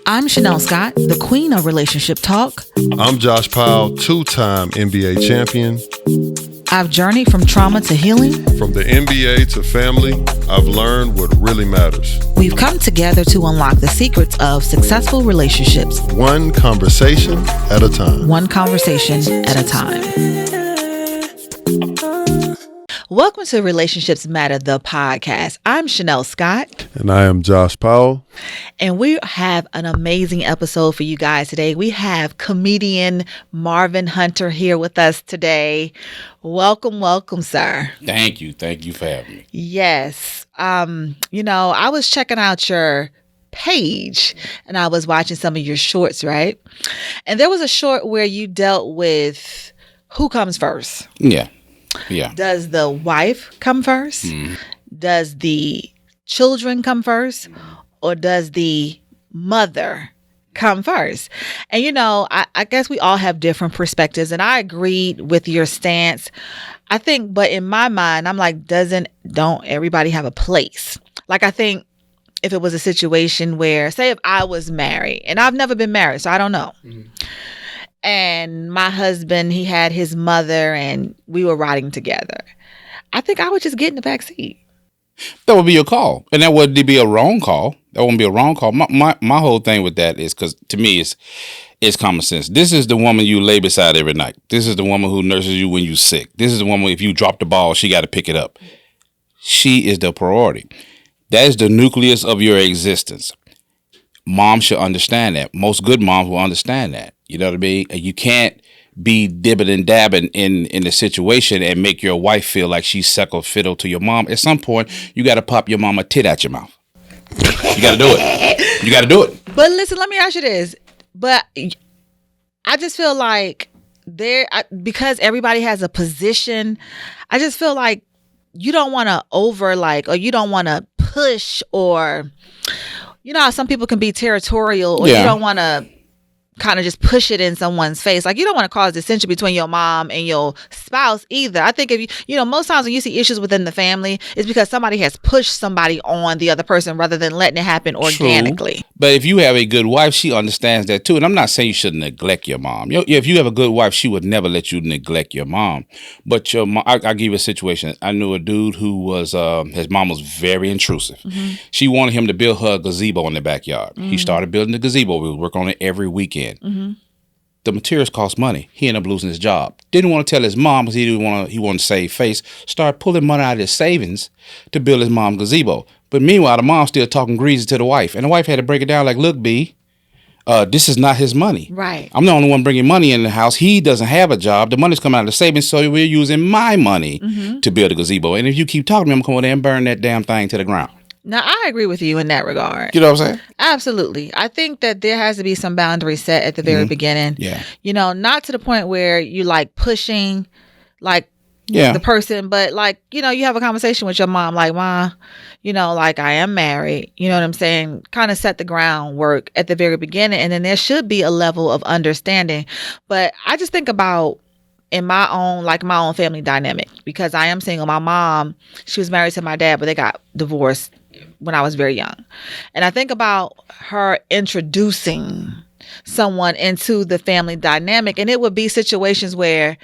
I'm Chanel Scott, the queen of relationship talk. I'm Josh Powell, two-time NBA champion. I've journeyed from trauma to healing. From the NBA to family, I've learned what really matters. We've come together to unlock the secrets of successful relationships. One conversation at a time. One conversation at a time. Welcome to Relationships Matter, the podcast. I'm Chanel Scott. And I am Josh Powell. And we have an amazing episode for you guys today. We have comedian Marvin Hunter here with us today. Welcome, sir. Thank you. Thank you for having me. Yes. I was checking out your page and I was watching some of your shorts, right? And there was a short where you dealt with who comes first. Yeah. Does the wife come first? Does the children come first? Or does the mother come first? And, I guess we all have different perspectives. And I agreed with your stance. I think, but in my mind, I'm like, don't everybody have a place? Like, I think if it was a situation where, say if I was married, and I've never been married, so I don't know. And my husband, he had his mother and we were riding together. I think I would just get in the back seat. That would be your call. And that wouldn't be a wrong call. That wouldn't be a wrong call. My whole thing with that is, because to me, it's common sense. This is the woman you lay beside every night. This is the woman who nurses you when you're sick. This is the woman, if you drop the ball, she got to pick it up. She is the priority. That is the nucleus of your existence. Moms should understand that. Most good moms will understand that. You know what I mean? You can't be dibbing and dabbing in the situation and make your wife feel like she's second fiddle to your mom. At some point, you got to pop your mama tit out your mouth. You got to do it. You got to do it. But listen, let me ask you this. But I just feel like because everybody has a position, I just feel like you don't want to or you don't want to push, or, how some people can be territorial, or you don't want to kind of just push it in someone's face. Like, you don't want to cause dissension between your mom and your spouse either. I think if most times when you see issues within the family, it's because somebody has pushed somebody on the other person rather than letting it happen organically. True. But if you have a good wife, she understands that too. And I'm not saying you should neglect your mom. If you have a good wife, she would never let you neglect your mom. But your mom, I'll give you a situation. I knew a dude who was, his mom was very intrusive. Mm-hmm. She wanted him to build her a gazebo in the backyard. Mm-hmm. He started building the gazebo. We would work on it every weekend. Mm-hmm. The materials cost money. He ended up losing his job. Didn't want to tell his mom because he wanted to save face. Started pulling money out of his savings to build his mom's gazebo. But meanwhile, the mom's still talking greasy to the wife. And the wife had to break it down like, look, B, this is not his money. Right. I'm the only one bringing money in the house. He doesn't have a job. The money's coming out of the savings, so we're using my money to build a gazebo. And if you keep talking to me, I'm going to come over there and burn that damn thing to the ground. Now, I agree with you in that regard. You know what I'm saying? Absolutely. I think that there has to be some boundaries set at the very beginning. Yeah. Not to the point where you like pushing the person, but you have a conversation with your mom, like, Ma, I am married. You know what I'm saying? Kind of set the groundwork at the very beginning. And then there should be a level of understanding. But I just think about in my own family dynamic, because I am single. My mom, she was married to my dad, but they got divorced when I was very young. And I think about her introducing someone into the family dynamic, and it would be situations where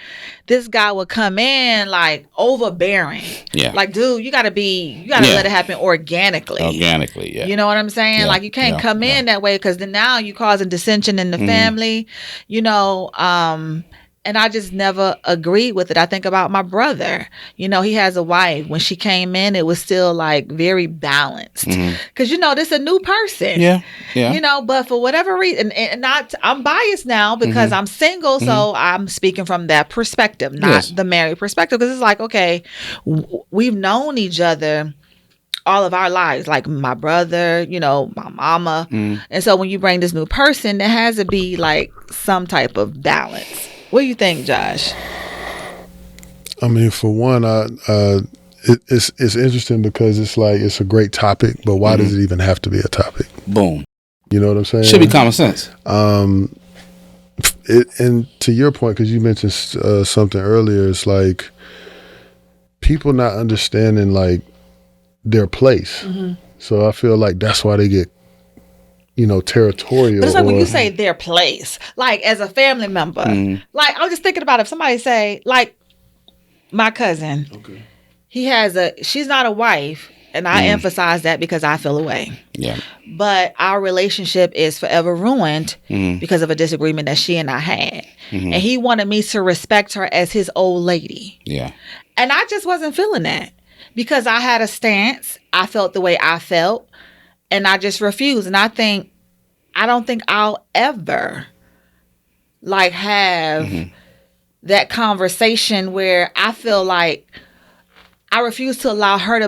this guy would come in like overbearing. Yeah. Like, dude, you gotta let it happen organically. Organically, yeah. You know what I'm saying? Yeah. Like, you can't come in that way, because then now you causing dissension in the family. And I just never agreed with it. I think about my brother. He has a wife. When she came in, it was still like very balanced. Because, this is a new person. Yeah. Yeah. But for whatever reason, I'm biased now because I'm single. So I'm speaking from that perspective, not the married perspective. Because it's like, okay, we've known each other all of our lives, like my brother, my mama. And so when you bring this new person, there has to be like some type of balance. What do you think, Josh? I mean, for one, it's interesting because it's like it's a great topic, but why does it even have to be a topic? Boom. You know what I'm saying? Should be common sense. And to your point, because you mentioned something earlier, it's like people not understanding like their place. So I feel like that's why they get territorial. But it's like when you say their place, like as a family member, like I'm just thinking about if somebody say, like my cousin, she's not a wife, and I emphasize that because I feel away. Yeah. But our relationship is forever ruined because of a disagreement that she and I had. And he wanted me to respect her as his old lady. Yeah. And I just wasn't feeling that because I had a stance. I felt the way I felt. And I just refused. And I don't think I'll ever like have that conversation where I feel like I refuse to allow her to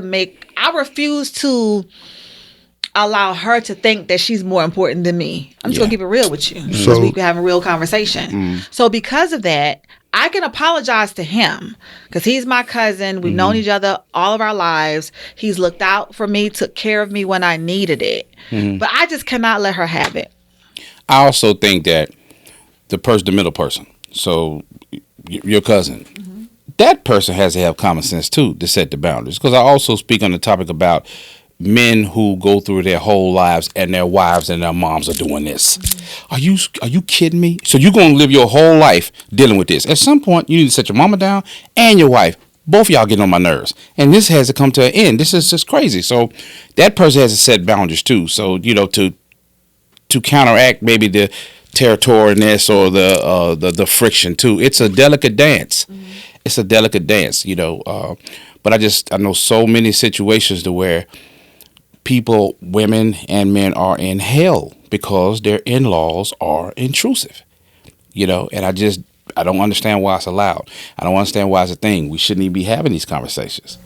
think that she's more important than me. I'm just going to keep it real with you. Because we can have a real conversation. So because of that, I can apologize to him because he's my cousin. We've known each other all of our lives. He's looked out for me, took care of me when I needed it. But I just cannot let her have it. I also think that the middle person, so your cousin, that person has to have common sense too to set the boundaries. Because I also speak on the topic about men who go through their whole lives and their wives and their moms are doing this. Are you kidding me? So you're going to live your whole life dealing with this. At some point, you need to set your mama down and your wife. Both of y'all getting on my nerves. And this has to come to an end. This is just crazy. So that person has to set boundaries too. So, to counteract maybe the territorialness or the friction too. It's a delicate dance. It's a delicate dance, but I know so many situations to where people, women and men are in hell because their in-laws are intrusive, and I don't understand why it's allowed. I don't understand why it's a thing. We shouldn't even be having these conversations.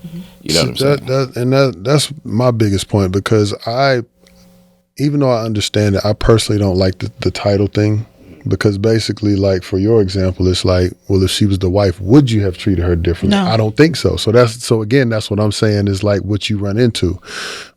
You know what I'm saying? That's my biggest point because even though I understand it, I personally don't like the title thing because basically, like for your example, it's like, well, if she was the wife, would you have treated her differently? No. I don't think so. So again, that's what I'm saying is like what you run into.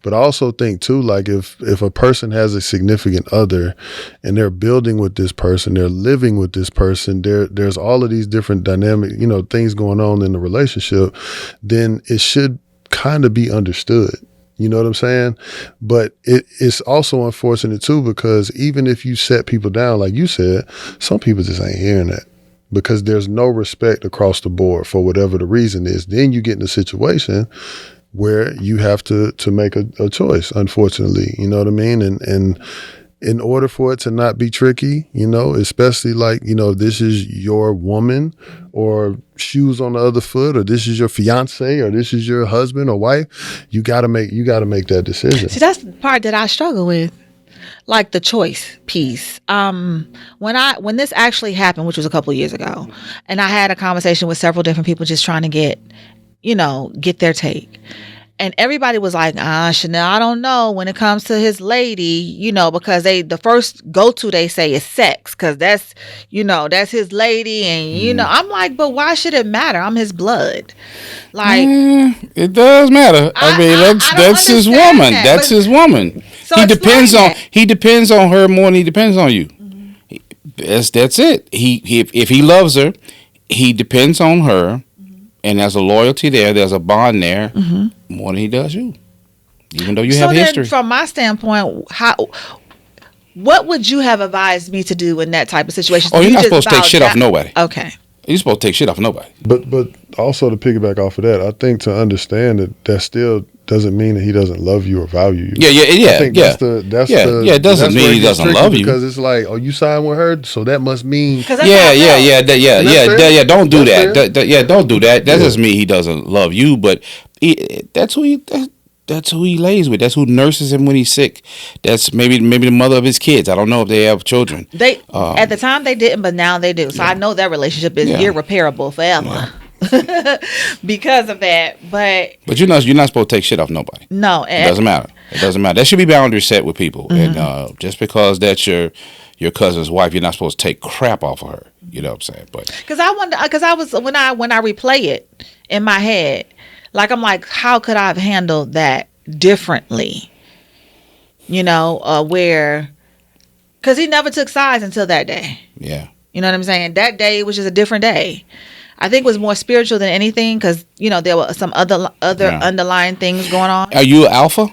But I also think too, like if a person has a significant other and they're building with this person, they're living with this person, there's all of these different dynamic, things going on in the relationship, then it should kind of be understood. You know what I'm saying? But it's also unfortunate too because even if you set people down, like you said, some people just ain't hearing that because there's no respect across the board for whatever the reason is. Then you get in a situation where you have to make a choice, unfortunately. You know what I mean? And in order for it to not be tricky, especially like, this is your woman or shoes on the other foot, or this is your fiance, or this is your husband or wife, you gotta make that decision. See, that's the part that I struggle with. Like the choice piece. When this actually happened, which was a couple of years ago, and I had a conversation with several different people just trying to get their take. And everybody was like, Chanel, I don't know when it comes to his lady, because the first go-to they say is sex, because that's his lady. And, I'm like, but why should it matter? I'm his blood. Like, it does matter. I mean, that's his woman. That's his woman. So he depends on her more than he depends on you. That's it. If he loves her, he depends on her. And there's a loyalty there. There's a bond there more than he does you, even though you have history. From my standpoint, what would you have advised me to do in that type of situation? Oh, you're not supposed to take shit off nobody. Okay. You're supposed to take shit off nobody. But also to piggyback off of that, I think to understand that still doesn't mean that he doesn't love you or value you. Yeah. I think it doesn't mean he doesn't love you because it's like, oh, you signed with her, so that must mean. Don't do that. Don't do that. That doesn't mean he doesn't love you, but that's who he lays with. That's who nurses him when he's sick. That's maybe the mother of his kids. I don't know if they have children. They at the time they didn't, but now they do. So I know that relationship is irreparable forever. Yeah. Because of that, but you're not supposed to take shit off nobody. No, it doesn't matter. It doesn't matter. There should be boundaries set with people, and just because that's your cousin's wife, you're not supposed to take crap off of her. You know what I'm saying? But because I wonder, because I was when I replay it in my head, like I'm like, how could I have handled that differently? Where because he never took sides until that day. Yeah, you know what I'm saying. That day was just a different day. I think it was more spiritual than anything because, there were some other underlying things going on. Are you alpha?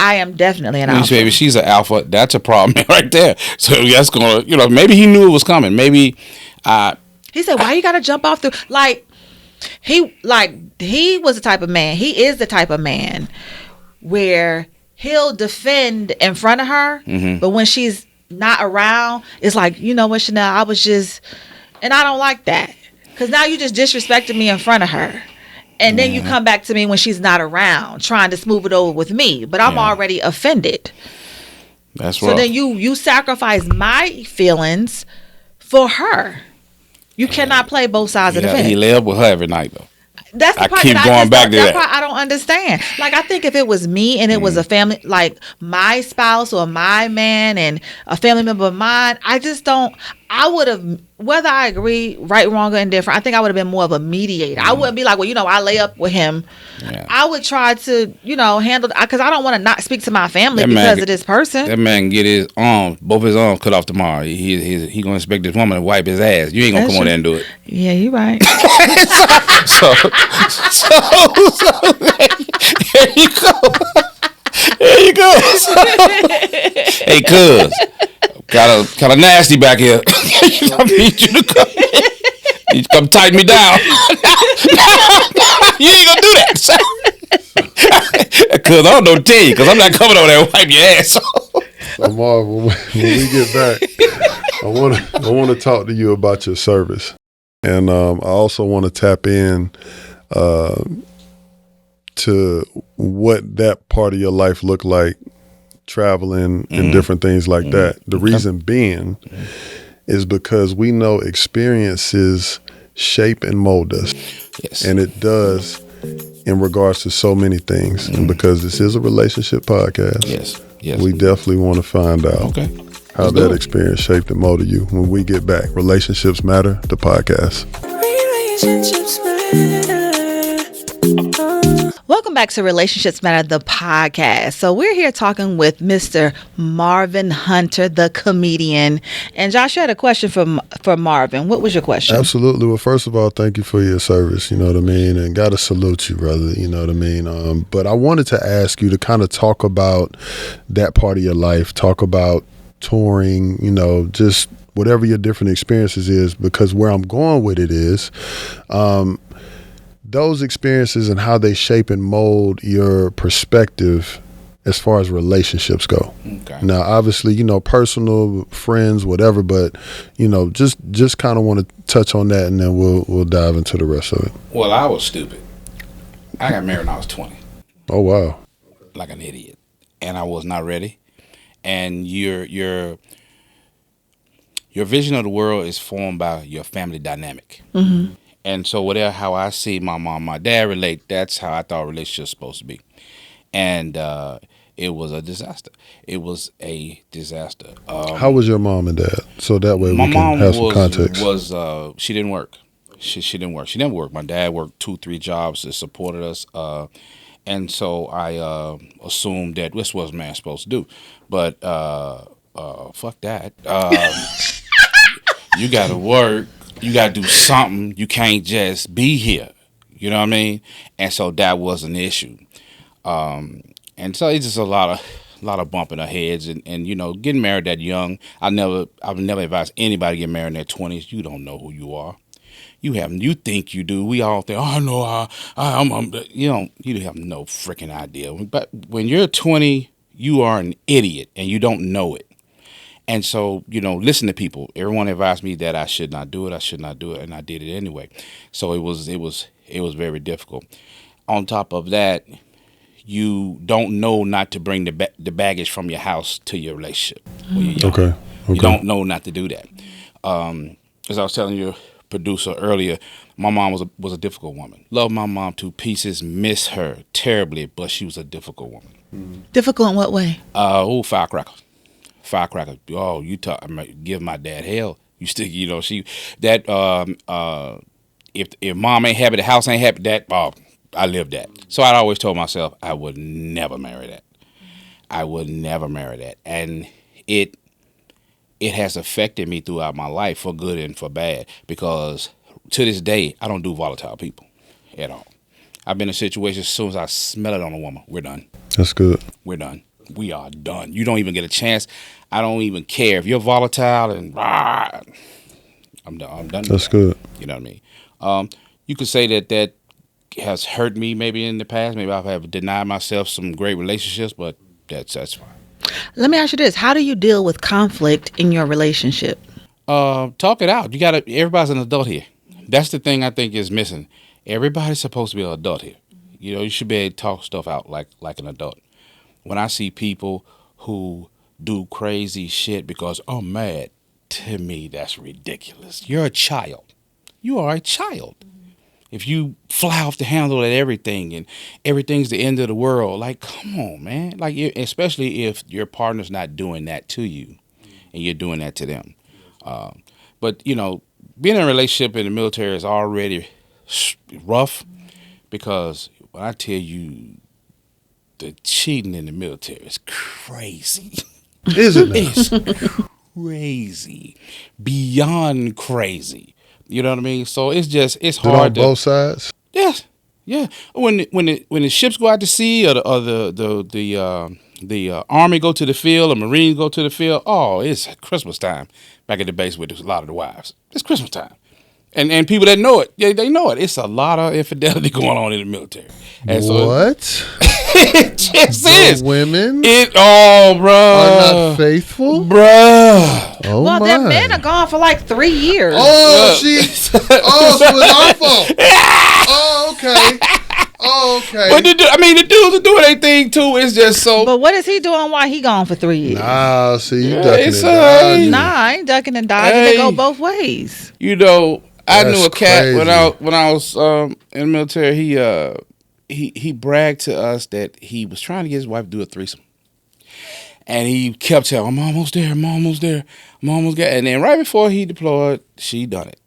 I am definitely an alpha. Baby, she's an alpha. That's a problem right there. So that's gonna, maybe he knew it was coming. Maybe he said, "Why you gotta jump off the like?" He was the type of man. He is the type of man where he'll defend in front of her, but when she's not around, it's like, you know what, Chanel, I was just, and I don't like that, because now you just disrespected me in front of her, and then you come back to me when she's not around trying to smooth it over with me, but I'm already offended. That's so rough. Then you sacrifice my feelings for her. You cannot play both sides of the fence. He lay up with her every night though. That's the part keep that going back to that. Part I don't understand. Like, I think if it was me and it was a family, like my spouse or my man and a family member of mine, I would have, whether I agree, right, wrong, or indifferent, I think I would have been more of a mediator. I wouldn't be like, well, I lay up with him. Yeah. I would try to, handle, because I don't want to not speak to my family because of this person. That man can get both his arms cut off tomorrow. He going to expect this woman to wipe his ass. You ain't going to come on there and do it. Yeah, you're right. so there you go. There you go. Hey, cuz. Kind of nasty back here. I need you to come. You come tighten me down. You ain't gonna do that. Cause I don't know to tell you. Cause I'm not coming over there and wipe your ass. So Marv, when we get back, I want to talk to you about your service, and I also want to tap in to what that part of your life looked like, traveling and different things like that. The reason being is because we know experiences shape and mold us. Yes. And it does in regards to so many things. And because this is a relationship podcast, yes, we definitely want to find out how that experience shaped and molded you. When we get back, Relationships Matter, the podcast. Relationships Matter. Welcome back to Relationships Matter, the podcast. So we're here talking with Mr. Marvin Hunter, the comedian. And Josh, you had a question for Marvin. What was your question? Absolutely. Well, first of all, thank you for your service, you know what I mean? And got to salute you, brother, you know what I mean? But I wanted to ask you to kind of talk about that part of your life, talk about touring, just whatever your different experiences is, because where I'm going with it is, those experiences and how they shape and mold your perspective as far as relationships go. Okay. Now, obviously, personal, friends, whatever, but, just kind of want to touch on that, and then we'll dive into the rest of it. Well, I was stupid. I got married when I was 20. Oh, wow. Like an idiot. And I was not ready. And your vision of the world is formed by your family dynamic. Mm-hmm. And so whatever, how I see my mom, my dad relate, that's how I thought relationships supposed to be. And it was a disaster. It was a disaster. How was your mom and dad? So that way we can have some context. She didn't work. She didn't work. She never worked. My dad worked 2-3 jobs that supported us. And so I assumed that this was man supposed to do. But fuck that. You got to work. You got to do something. You can't just be here. You know what I mean? And so that was an issue. And so it's just a lot of bumping our heads and getting married that young. I would never advise anybody to get married in their 20s. You don't know who you are. You think you do. We all think, oh, I know I'm you have no freaking idea. But when you're 20, you are an idiot and you don't know it. And so, listen to people. Everyone advised me that I should not do it. And I did it anyway. So it was very difficult. On top of that, you don't know not to bring the baggage from your house to your relationship. Okay. You don't know not to do that. As I was telling your producer earlier, my mom was a difficult woman. Love my mom to pieces, miss her terribly, but she was a difficult woman. Mm-hmm. Difficult in what way? Firecracker. Oh, give my dad hell. You still, if mom ain't happy, the house ain't happy. I lived that. So I always told myself I would never marry that. And it has affected me throughout my life for good and for bad, because to this day I don't do volatile people at all. I've been in situations, as soon as I smell it on a woman, we're done. That's good. We're done. we are done. You don't even get a chance. I don't even care if you're volatile and I'm done. I'm done. That's good. You know what I mean? You could say that has hurt me maybe in the past. Maybe I have denied myself some great relationships, but that's fine. Let me ask you this: how do you deal with conflict in your relationship? Talk it out. Everybody's an adult here. That's the thing I think is missing. Everybody's supposed to be an adult here. You know, you should be able to talk stuff out like an adult. When I see people who do crazy shit because I'm mad, to me that's ridiculous. You're a child. You are a child. If you fly off the handle at everything and everything's the end of the world, like, come on, man. Like, especially if your partner's not doing that to you and you're doing that to them. But, you know, being in a relationship in the military is already rough because when I tell you the cheating in the military is crazy. Isn't it? It's crazy. Beyond crazy. You know what I mean? So it's hard. On both sides? Yes. Yeah. When the ships go out to sea or the Army go to the field or Marines go to the field, it's Christmas time back at the base with a lot of the wives. It's Christmas time. And people that know it, they know it. It's a lot of infidelity going on in the military. And what? It just is. Women? Bruh. Are not faithful? Bruh. Oh, well, my. their men are gone for like 3 years. So it's our fault. Oh, okay. Oh, okay. But the dudes are doing their thing too. It's just so. But what is he doing while he gone for 3 years? Nah, see, you ducking it's and dodging. Nah, I ain't ducking and dodging. They go both ways. You know, I That's knew a cat crazy. when I was in the military. He bragged to us that he was trying to get his wife to do a threesome, and he kept telling, "I'm almost there. I'm almost there. I'm almost there." And then right before he deployed, she done it.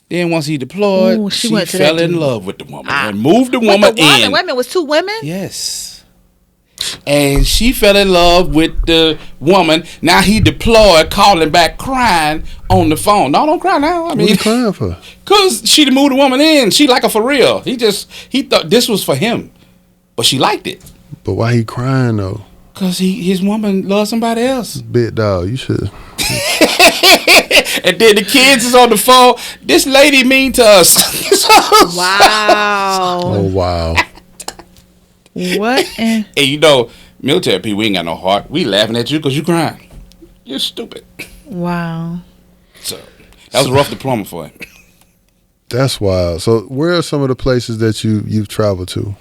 Then once he deployed, she fell in love with the woman and moved the woman in. Wait a minute, was 2 women? Yes. And she fell in love with the woman. Now he deployed, calling back, crying on the phone. No, don't cry now. I mean, What are you crying for? Cause she moved the woman in. She like her for real. He thought this was for him, but she liked it. But why he crying though? Cause his woman loves somebody else. Big dog, you should. And then the kids is on the phone. This lady mean to us. Wow. Oh wow. What? And you know, military people, we ain't got no heart. We laughing at you because you crying. You're stupid. Wow. So that was a rough deployment for him. That's wild. So where are some of the places that you've traveled to?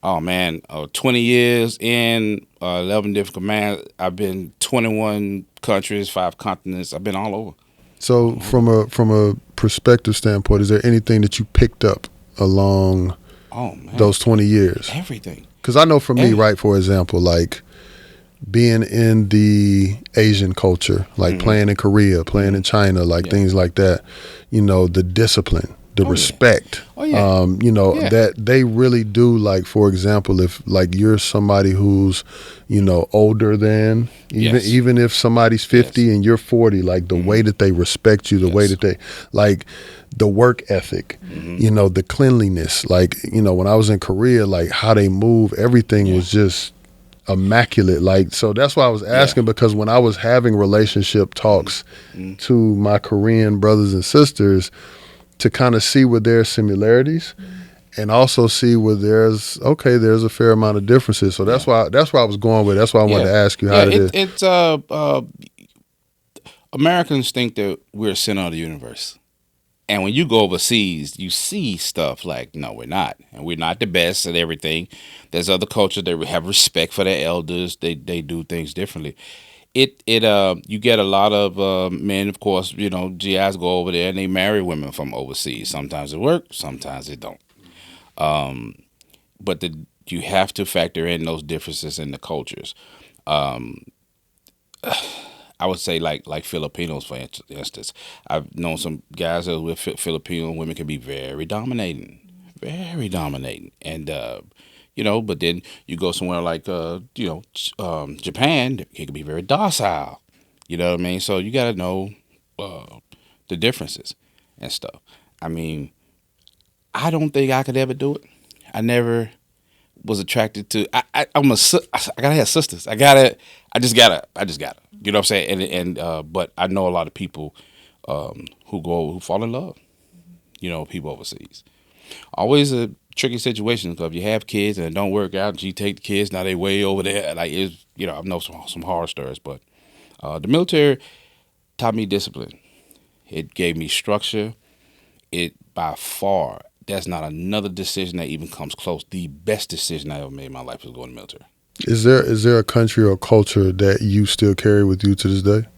Oh man, 20 years in 11 different commands. I've been 21 countries, 5 continents. I've been all over. So from a perspective standpoint, is there anything that you picked up along those 20 years? Everything. Because I know for me, right, for example, like being in the Asian culture, like playing in Korea, playing in China, like things like that, you know, the discipline, the respect, you know, that they really do. Like, for example, if like you're somebody who's, you know, older than, even if somebody's 50 and you're 40, like the way that they respect you, the way that they, like the work ethic, you know, the cleanliness, like, you know, when I was in Korea, like how they move, everything was just immaculate. Like, so that's why I was asking, because when I was having relationship talks to my Korean brothers and sisters, to kind of see where there are similarities and also see where there's a fair amount of differences. So that's why I was going with. That's why I wanted to ask you how it is. Americans think that we're a center of the universe. And when you go overseas, you see stuff like, no, we're not. And we're not the best at everything. There's other cultures that have respect for their elders. They do things differently. You get a lot of men, of course, you know, GIs go over there and they marry women from overseas. Sometimes it works, sometimes it don't. But you have to factor in those differences in the cultures. I would say like Filipinos, for instance. I've known some guys that with Filipino women can be very dominating. And, you know, but then you go somewhere like, Japan, it can be very docile. You know what I mean? So you got to know the differences and stuff. I mean, I don't think I could ever do it. I never was attracted to. I gotta have sisters. I just gotta. You know what I'm saying? But I know a lot of people who fall in love. You know, people overseas. Always a tricky situation because if you have kids and it don't work out, and you take the kids, now they way over there. Like I know some horror stories, but the military taught me discipline. It gave me structure. It by far, that's not another decision that even comes close. The best decision I ever made in my life was going to the military. Is there a country or culture that you still carry with you to this day?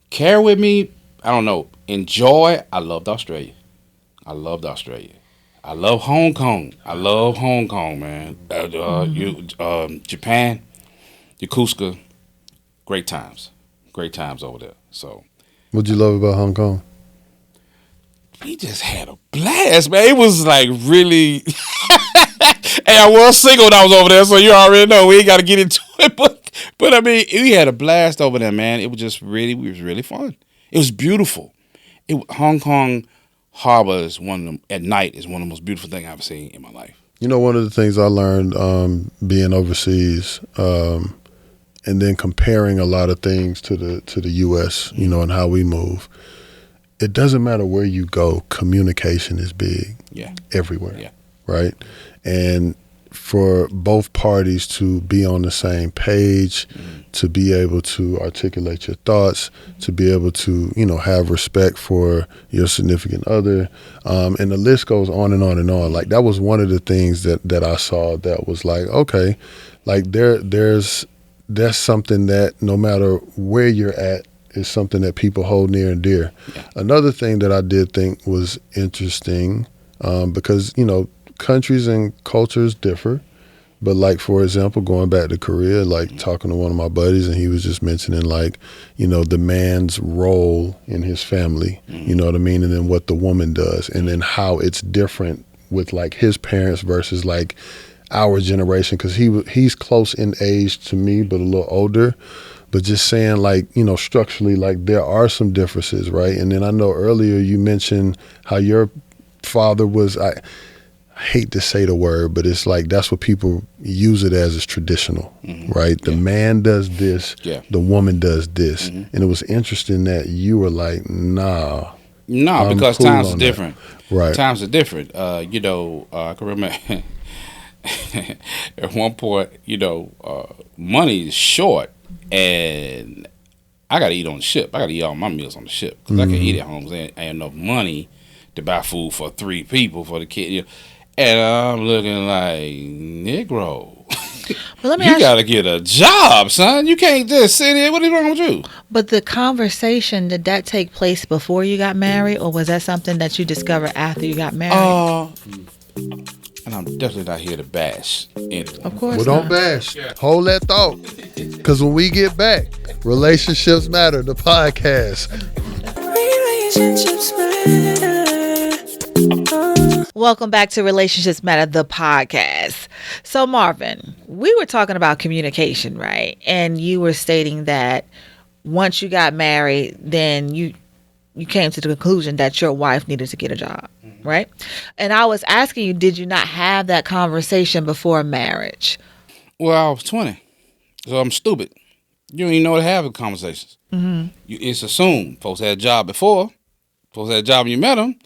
Carry with me? I don't know. Enjoy? I loved Australia. I loved Hong Kong. I love Hong Kong, man. Japan, Yokosuka, great times over there. So, what'd you love about Hong Kong? We just had a blast, man. It was like really. And I was single when I was over there, so you already know we ain't got to get into it. But I mean, we had a blast over there, man. It was just really fun. It was beautiful. Hong Kong Harbor is at night is one of the most beautiful things I've ever seen in my life. You know, one of the things I learned being overseas, and then comparing a lot of things to the U.S., you know, and how we move. It doesn't matter where you go, communication is big everywhere, right? And for both parties to be on the same page, to be able to articulate your thoughts, to be able to, you know, have respect for your significant other, and the list goes on and on and on. Like, that was one of the things that I saw that was like, okay, like that's something that no matter where you're at, is something that people hold near and dear. Yeah. Another thing that I did think was interesting, because, you know, countries and cultures differ. But like, for example, going back to Korea, like talking to one of my buddies, and he was just mentioning, like, you know, the man's role in his family, you know what I mean? And then what the woman does, and then how it's different with like his parents versus like our generation. Cause he's close in age to me, but a little older. But just saying, like, you know, structurally, like, there are some differences, right? And then I know earlier you mentioned how your father was, I hate to say the word, but it's like that's what people use it as, is traditional, right? The man does this, the woman does this. And it was interesting that you were like, nah. No, because cool times are different. Right. Times are different. You know, I can remember at one point, you know, money is short. And I got to eat on the ship. I got to eat all my meals on the ship because I can eat at home. There ain't enough money to buy food for 3 people for the kid. You know? And I'm looking like, Negro, you got to get a job, son. You can't just sit here. What is wrong with you? But the conversation, did that take place before you got married, or was that something that you discovered after you got married? And I'm definitely not here to bash anyone. Of course. Well, don't bash. Hold that thought. Because when we get back, Relationships Matter, the podcast. Relationships Matter. Welcome back to Relationships Matter, the podcast. So, Marvin, we were talking about communication, right? And you were stating that once you got married, then you came to the conclusion that your wife needed to get a job, right? And I was asking you, did you not have that conversation before marriage? Well, I was 20, so I'm stupid. You don't even know how to have conversations. It's assumed. Folks had a job before. Folks had a job when you met them.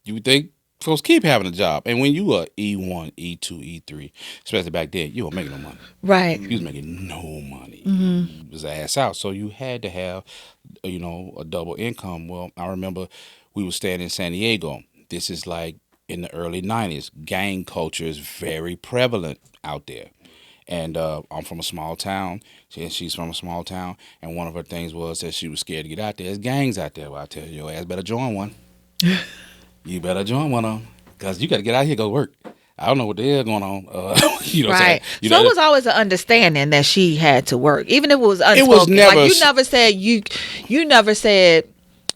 You would think folks keep having a job. And when you are E1, E2, E3, especially back then, you weren't making no money. Right. You was making no money. You was ass out. So you had to have, you know, a double income. Well, I remember we were staying in San Diego. This is like in the early 90s. Gang culture is very prevalent out there. And I'm from a small town, and she's from a small town. And one of her things was that she was scared to get out there. There's gangs out there. Well, I tell you, your ass better join one. You better join one of them, because you got to get out here and go work. I don't know what the hell going on. You know what I'm saying? You so it was always an understanding that she had to work, even if it was unspoken. It was never, like, you never said you never said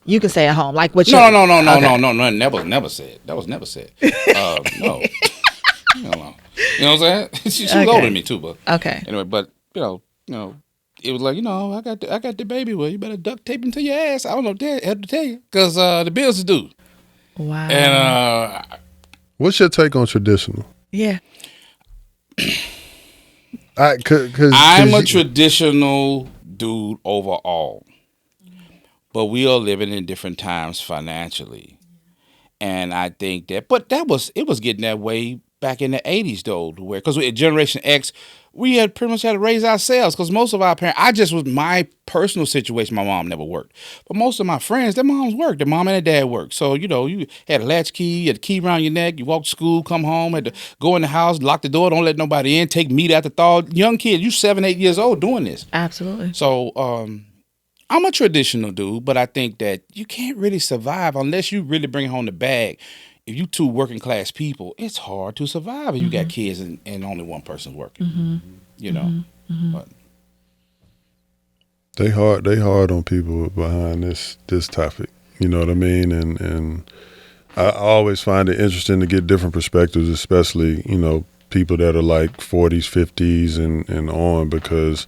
you can stay at home. Like what? No, never said. That was never said. No. You know what I'm saying? She was older than me too, but anyway. But you know, it was like, you know, I got the baby. Well, you better duct tape him to your ass. I don't know what I have to tell you, because the bills are due. Wow. And what's your take on traditional? Yeah. I'm a traditional dude overall, but we are living in different times financially, and I think that. But it was getting that way back in the '80s though, where because Generation X, we had pretty much had to raise ourselves because most of our parents. I just was my personal situation. My mom never worked, but most of my friends, their moms worked. Their mom and their dad worked. So you had a latchkey, you had a key around your neck. You walked to school, come home, had to go in the house, lock the door, don't let nobody in, take meat out the thaw. Young kid, you 7, 8 years old doing this. Absolutely. So I'm a traditional dude, but I think that you can't really survive unless you really bring home the bag. If you two working class people, it's hard to survive if you got kids and only one person's working. You know, but they hard on people behind this topic. You know what I mean? And I always find it interesting to get different perspectives, especially people that are like 40s, 50s, and on, because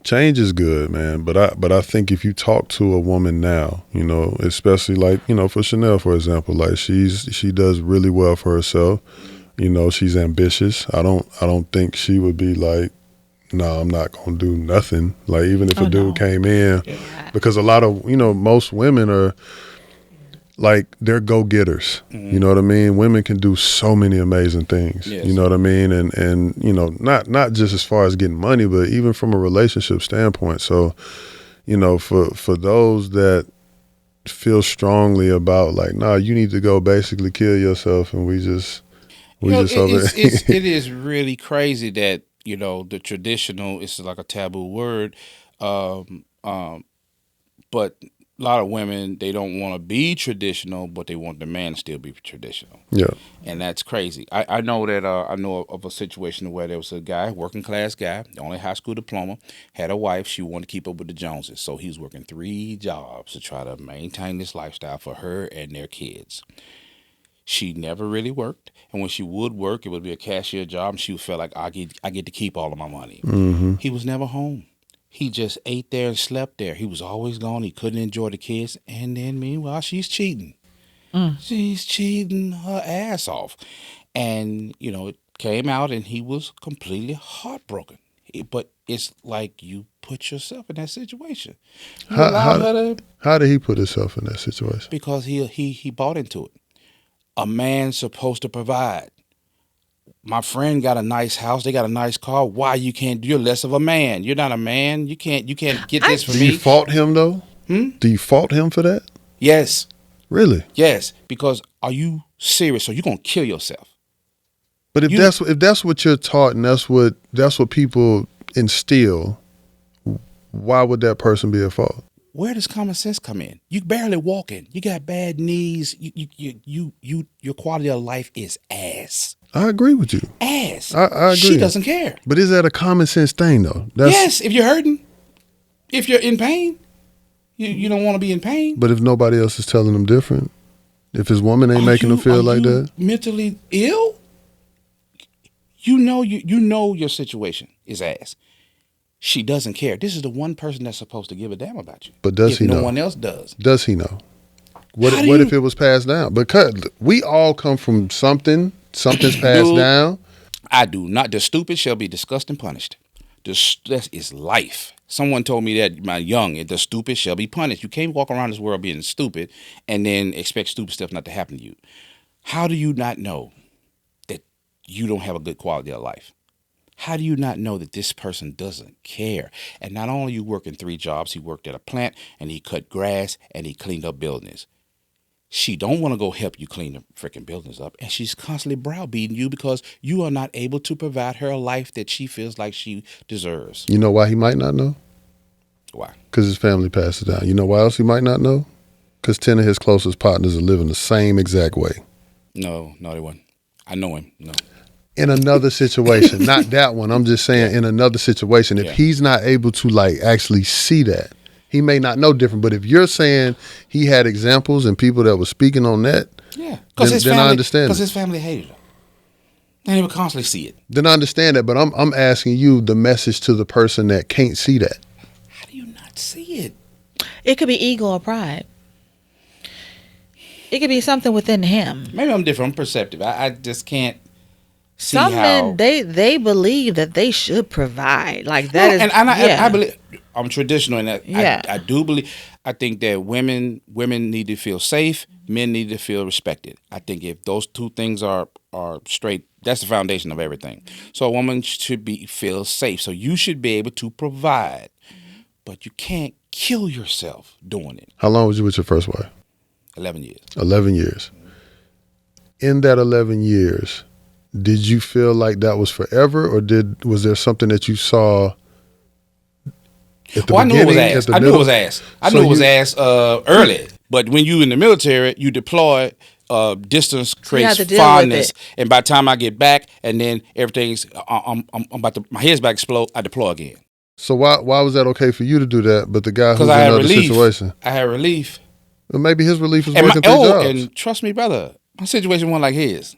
change is good, man. But I think if you talk to a woman now, especially like, for Chanel, for example, like she does really well for herself. She's ambitious. I don't think she would be like, no, I'm not gonna do nothing. Like even if a dude came in, because a lot of most women are like they're go-getters. You know what I mean? Women can do so many amazing things. Yes. You know what I mean? And not just as far as getting money, but even from a relationship standpoint. So, for those that feel strongly about like, nah, you need to go basically kill yourself, and we just it is really crazy that the traditional is like a taboo word, but a lot of women, they don't want to be traditional, but they want the man to still be traditional. Yeah, and that's crazy. I know that I know of a situation where there was a guy, working class guy, only high school diploma, had a wife. She wanted to keep up with the Joneses, so he was working 3 jobs to try to maintain this lifestyle for her and their kids. She never really worked, and when she would work, it would be a cashier job, and she felt like I get to keep all of my money. He was never home. He just ate there and slept there. He was always gone. He couldn't enjoy the kids, and then meanwhile, she's cheating. She's cheating her ass off, and it came out, and he was completely heartbroken. But it's like you put yourself in that situation. How did he put himself in that situation? Because he bought into it. A man's supposed to provide. My friend got a nice house. They got a nice car. Why you can't? You're less of a man. You're not a man. You can't get this for me. Do you fault him though? Do you fault him for that? Yes. Really? Yes. Because are you serious? Or you gonna kill yourself? But if that's what you're taught and that's what people instill, why would that person be at fault? Where does common sense come in? You barely walking. You got bad knees. Your quality of life is ass. I agree with you. Ass. I agree. She doesn't care. But is that a common sense thing though? Yes, if you're hurting, if you're in pain, you don't want to be in pain. But if nobody else is telling them different, if his woman ain't making him feel like that, mentally ill, you know your situation is ass. She doesn't care. This is the one person that's supposed to give a damn about you. But does he know? No one else does. Does he know? What if it was passed down? Because we all come from something. Something's passed down. I do not. The stupid shall be discussed and punished. That is life. Someone told me that my young, the stupid shall be punished. You can't walk around this world being stupid and then expect stupid stuff not to happen to you. How do you not know that you don't have a good quality of life? How do you not know that this person doesn't care? And not only you working 3 jobs, he worked at a plant and he cut grass and he cleaned up buildings. She don't want to go help you clean the freaking buildings up, and she's constantly browbeating you because you are not able to provide her a life that she feels like she deserves. You know why he might not know? Why? Because his family passed it down. You know why else he might not know? Because 10 of his closest partners are living the same exact way. No, they wouldn't. I know him. No. In another situation, not that one. I'm just saying in another situation, if he's not able to like actually see that, he may not know different. But if you're saying he had examples and people that were speaking on that, then I understand. Because his family hated him. And he would constantly see it. Then I understand that. But I'm asking you the message to the person that can't see that. How do you not see it? It could be ego or pride. It could be something within him. Maybe I'm different. I'm perceptive. I just can't Some men they believe that they should provide. Like that is, and I believe I'm traditional in that. Yeah. I do believe. I think that women need to feel safe. Men need to feel respected. I think if those two things are straight, that's the foundation of everything. So a woman should feel safe. So you should be able to provide, but you can't kill yourself doing it. How long was you with your first wife? 11 years. 11 years. In that 11 years, did you feel like that was forever, or was there something that you saw at the beginning? I knew it was ass early. But when you in the military, you deploy. Distance creates fondness, and by the time I get back, and then everything's I'm about to, my head's about to explode. I deploy again. So why was that okay for you to do that, but the guy who's in another situation? I had relief. Well, maybe his relief was working 3 jobs. And trust me, brother, my situation wasn't like his.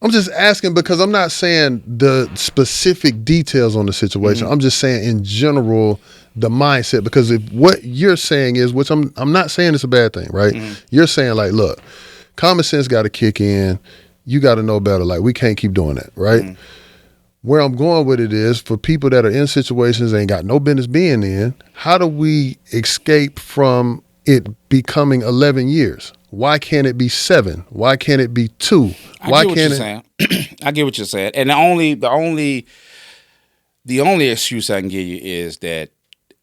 I'm just asking because I'm not saying the specific details on the situation. I'm just saying in general the mindset. Because if what you're saying is, which I'm not saying it's a bad thing, right? You're saying like, look, common sense got to kick in. You got to know better. Like we can't keep doing that, right? Where I'm going with it is for people that are in situations they ain't got no business being in. How do we escape from it becoming 11 years? Why can't it be 7? Why can't it be 2? Why can't it? I get what you're saying, and the only excuse I can give you is that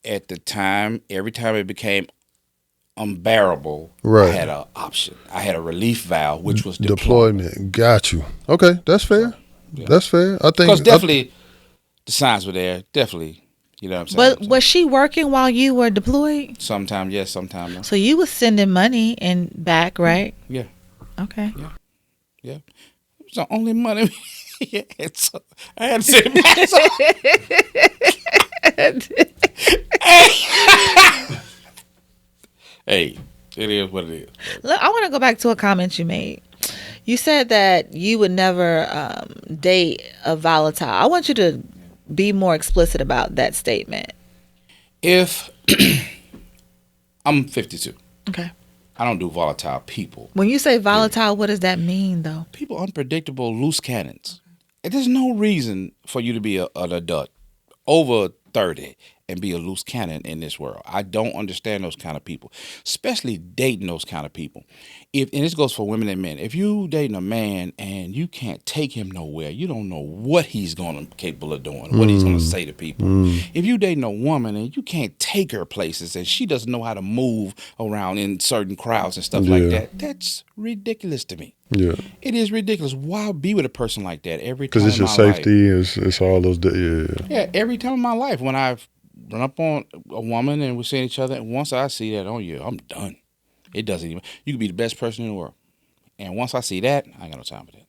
at the time, every time it became unbearable, I had an option. I had a relief valve, which was deployment. Got you. Okay, that's fair. Yeah. That's fair. I think because definitely the signs were there. Definitely. You know what I'm saying? But was she working while you were deployed? Sometimes yes, sometimes no. So you was sending money and back, right? Yeah. Okay. Yeah. It was the only money we had, so I had to send it back. Hey, it is what it is. Look, I want to go back to a comment you made. You said that you would never date a volatile. I want you to be more explicit about that statement. If I'm 52. Okay. I don't do volatile people. When you say volatile, what does that mean, though? People unpredictable, loose cannons. And there's no reason for you to be an adult over 30 and be a loose cannon in this world. I don't understand those kind of people, especially dating those kind of people. And this goes for women and men. If you dating a man and you can't take him nowhere, you don't know what he's capable of doing, what he's going to say to people. If you dating a woman and you can't take her places and she doesn't know how to move around in certain crowds and stuff like that, that's ridiculous to me. Yeah, it is ridiculous. Why be with a person like that every time? Because it's your safety. It's all those. Yeah, every time in my life when I've run up on a woman and we're seeing each other, and once I see that on you, I'm done. It doesn't even. You could be the best person in the world, and once I see that, I ain't got no time for that.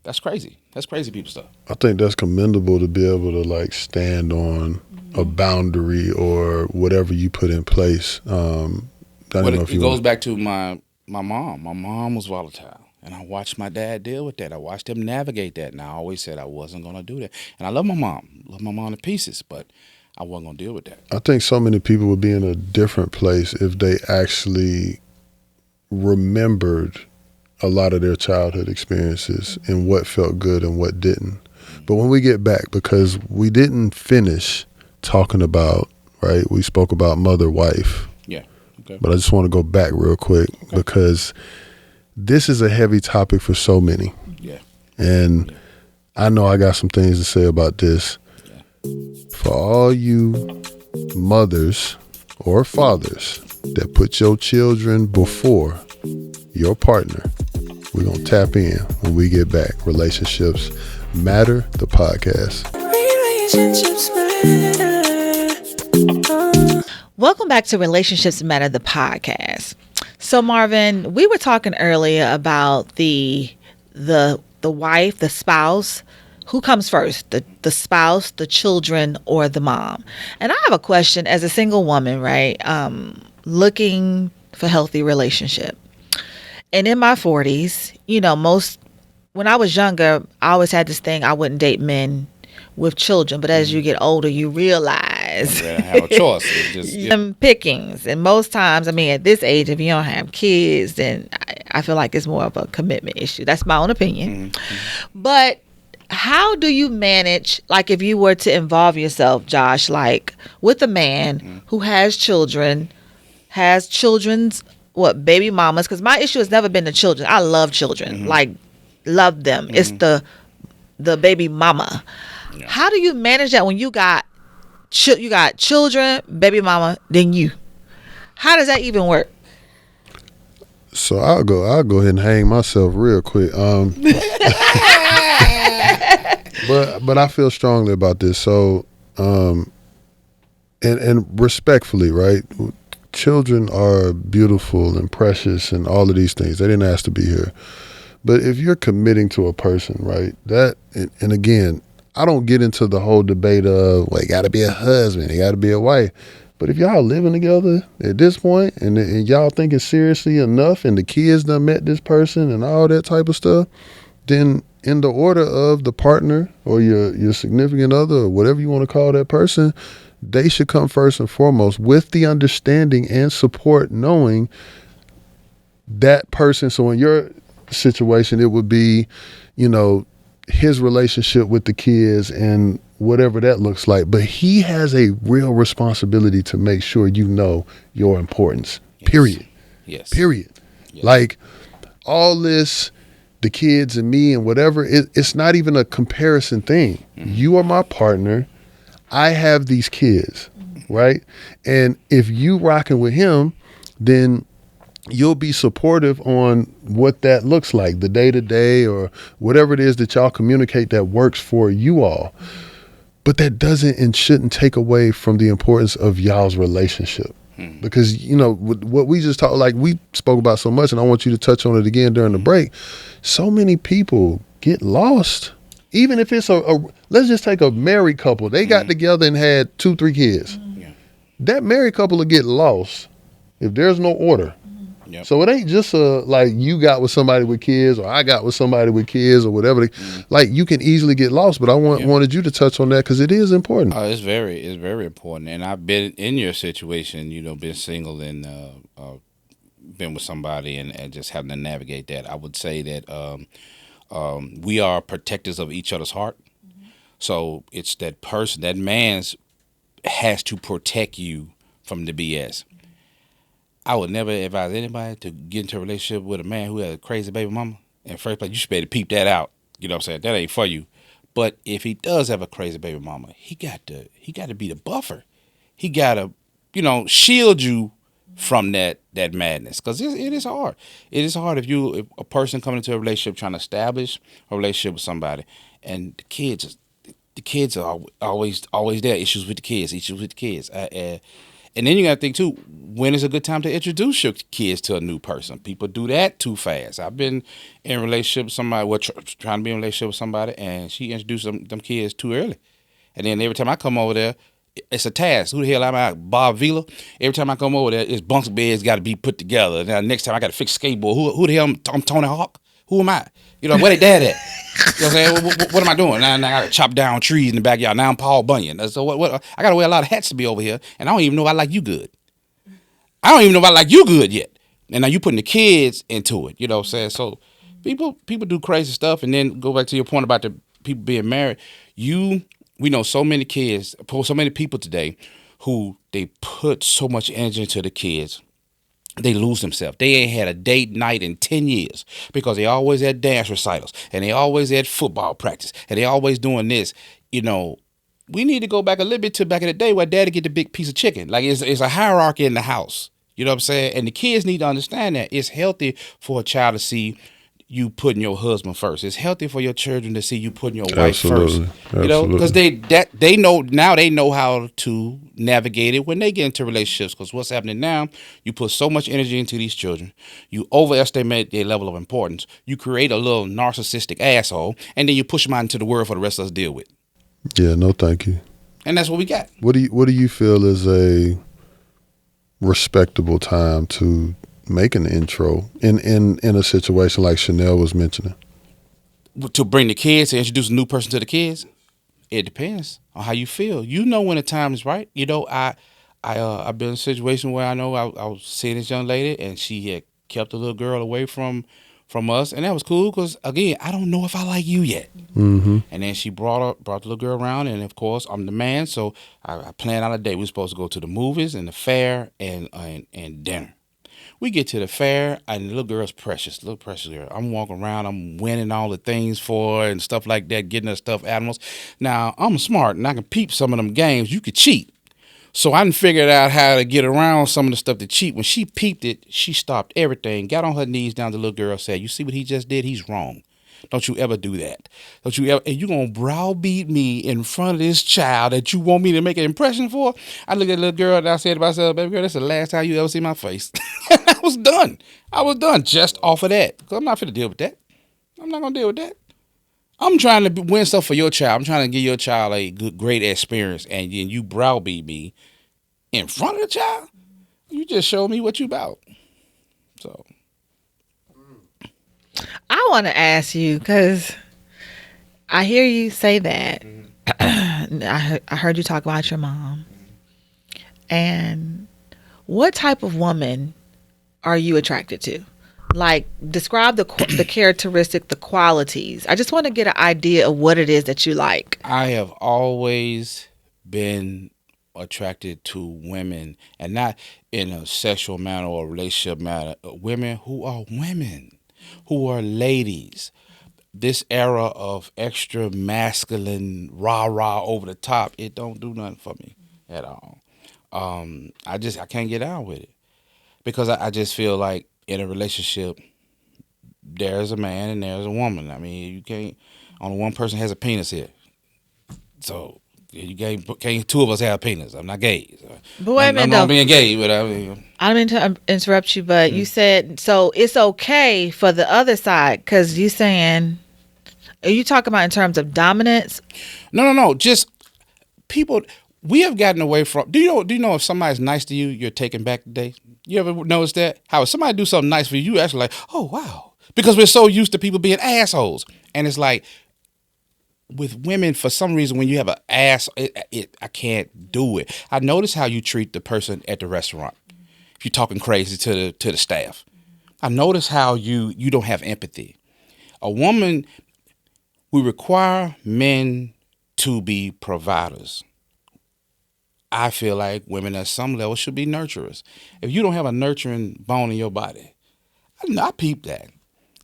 That's crazy. That's crazy people stuff. I think that's commendable to be able to like stand on a boundary or whatever you put in place. It goes back to my mom. My mom was volatile. And I watched my dad deal with that. I watched him navigate that. And I always said I wasn't going to do that. And I love my mom. Love my mom to pieces. But I wasn't going to deal with that. I think so many people would be in a different place if they actually remembered a lot of their childhood experiences and what felt good and what didn't. But when we get back, because we didn't finish talking about, right, we spoke about mother, wife. Yeah. Okay. But I just want to go back real quick because this is a heavy topic for so many. Yeah. And I know I got some things to say about this. Yeah. For all you mothers or fathers that put your children before your partner, we're going to tap in when we get back. Relationships Matter, the podcast. Relationships Matter. Welcome back to Relationships Matter, the podcast. So Marvin, we were talking earlier about the wife, the spouse. Who comes first, the spouse, the children, or the mom? And I have a question as a single woman, right? Looking for healthy relationship. And in my 40s, when I was younger, I always had this thing, I wouldn't date men with children. But as you get older, you realize you have a choice. Pickings. And most times, at this age, if you don't have kids, then I feel like it's more of a commitment issue. That's my own opinion. Mm-hmm. But how do you manage, like, if you were to involve yourself, Josh, like with a man who has children's baby mamas? Because my issue has never been the children. I love children, like love them. It's the baby mama. Yeah. How do you manage that when you got children, baby mama, then you? How does that even work? So I'll go ahead and hang myself real quick. But I feel strongly about this. So, and respectfully, right? Children are beautiful and precious and all of these things. They didn't ask to be here. But if you're committing to a person, right, and again, I don't get into the whole debate of, well, you got to be a husband, you got to be a wife. But if y'all living together at this point and y'all thinking seriously enough and the kids done met this person and all that type of stuff, then in the order of the partner or your significant other or whatever you want to call that person, they should come first and foremost with the understanding and support, knowing that person. So in your situation, it would be, his relationship with the kids and whatever that looks like. But he has a real responsibility to make sure you know your importance, period. Yes. Period. Yes. Like all this, the kids and me and whatever, it's not even a comparison thing. Mm-hmm. You are my partner. I have these kids, right? And if you rocking with him, then you'll be supportive on what that looks like, the day-to-day or whatever it is that y'all communicate that works for you all. But that doesn't and shouldn't take away from the importance of y'all's relationship. Because, what we just talked, like we spoke about so much, and I want you to touch on it again during the break, so many people get lost. Even if it's let's just take a married couple. They got together and had 2-3 kids. Yeah. That married couple will get lost if there's no order. Yep. So it ain't just like you got with somebody with kids or I got with somebody with kids or whatever. Like you can easily get lost, but I wanted you to touch on that because it is important. It's very important. And I've been in your situation, been single and been with somebody and just having to navigate that. I would say that we are protectors of each other's heart. So it's that person, that man's has to protect you from the BS. I would never advise anybody to get into a relationship with a man who has a crazy baby mama. In first place, you should be able to peep that out. You know what I'm saying? That ain't for you. But if he does have a crazy baby mama, he got to be the buffer. He got to, shield you from that madness. Because it is hard. It is hard if a person coming into a relationship trying to establish a relationship with somebody, and the kids are always there. Issues with the kids. And then you got to think, too, when is a good time to introduce your kids to a new person? People do that too fast. I've been in a relationship with somebody, trying to be in a relationship with somebody, and she introduced them kids too early. And then every time I come over there, it's a task. Who the hell am I? Bob Vila? Every time I come over there, it's bunks beds got to be put together. Now, next time I got to fix a skateboard. Who the hell I'm Tony Hawk? Who am I? Where they dad at? You know what I'm saying? What am I doing? Now I got to chop down trees in the backyard. Now I'm Paul Bunyan. So what? I got to wear a lot of hats to be over here, and I don't even know if I like you good. I don't even know if I like you good yet. And now you putting the kids into it. You know what I'm saying? So people do crazy stuff, and then go back to your point about the people being married. We know so many kids, so many people today who they put so much energy into the kids. They lose themselves. They ain't had a date night in 10 years because they always at dance recitals and they always at football practice and they always doing this. We need to go back a little bit to back in the day where daddy get the big piece of chicken. Like it's a hierarchy in the house. You know what I'm saying? And the kids need to understand that it's healthy for a child to see you putting your husband first. It's healthy for your children to see you putting your wife first. Because they know how to navigate it when they get into relationships. Because what's happening now, you put so much energy into these children, you overestimate their level of importance, you create a little narcissistic asshole, and then you push them out into the world for the rest of us to deal with. Yeah, no, thank you. And that's what we got. What do you feel is a respectable time to make an intro in a situation like Chanel was mentioning? To bring the kids, to introduce a new person to the kids, it depends on how you feel. You know when the time is right. I've been in a situation where I know I was seeing this young lady and she had kept a little girl away from from us, and that was cool because again, I don't know if I like you yet. Mm-hmm. And then she brought the little girl around, and of course I'm the man, so I planned out a date. We were supposed to go to the movies and the fair and dinner. We get to the fair, and the little girl's precious, little precious girl. I'm walking around, I'm winning all the things for her and stuff like that, getting her stuffed animals. Now I'm smart and I can peep some of them games. You could cheat. So I done figured out how to get around some of the stuff to cheat. When she peeped it, she stopped everything, got on her knees down to the little girl, said, "You see what he just did? He's wrong. Don't you ever do that. Don't you ever, and you going to browbeat me in front of this child that you want me to make an impression for?" I looked at the little girl and I said to myself, "Baby girl, that's the last time you ever see my face." I was done. I was done just off of that. Because I'm not going to deal with that. I'm not going to deal with that. I'm trying to win stuff for your child. I'm trying to give your child a good, great experience, and then you browbeat me in front of the child. You just showed me what you about. So I want to ask you because I hear you say that. I heard you talk about your mom. And what type of woman are you attracted to? Like, describe the characteristic, the qualities. I just want to get an idea of what it is that you like. I have always been attracted to women, and not in a sexual manner or relationship manner. Women who are women, who are ladies. This era of extra masculine, rah-rah over the top, it don't do nothing for me at all. I can't get down with it because I just feel like in a relationship, there's a man and there's a woman. I mean, you can't, only one person has a penis here. So you can't two of us have a penis. I'm not gay. So but wait a minute, I'm not being gay, but I mean, I don't mean to interrupt you, but you said, so it's okay for the other side, because you saying, are you talking about in terms of dominance? No. Just people, we have gotten away from, do you know if somebody's nice to you, you're taken back today? You ever notice that? How if somebody do something nice for you, you actually like, oh, wow. Because we're so used to people being assholes. And it's like, with women, for some reason, when you have an ass, I can't do it. I notice how you treat the person at the restaurant. If you're talking crazy to the staff. I notice how you don't have empathy. A woman, we require men to be providers. I feel like women at some level should be nurturers. If you don't have a nurturing bone in your body, I peep that.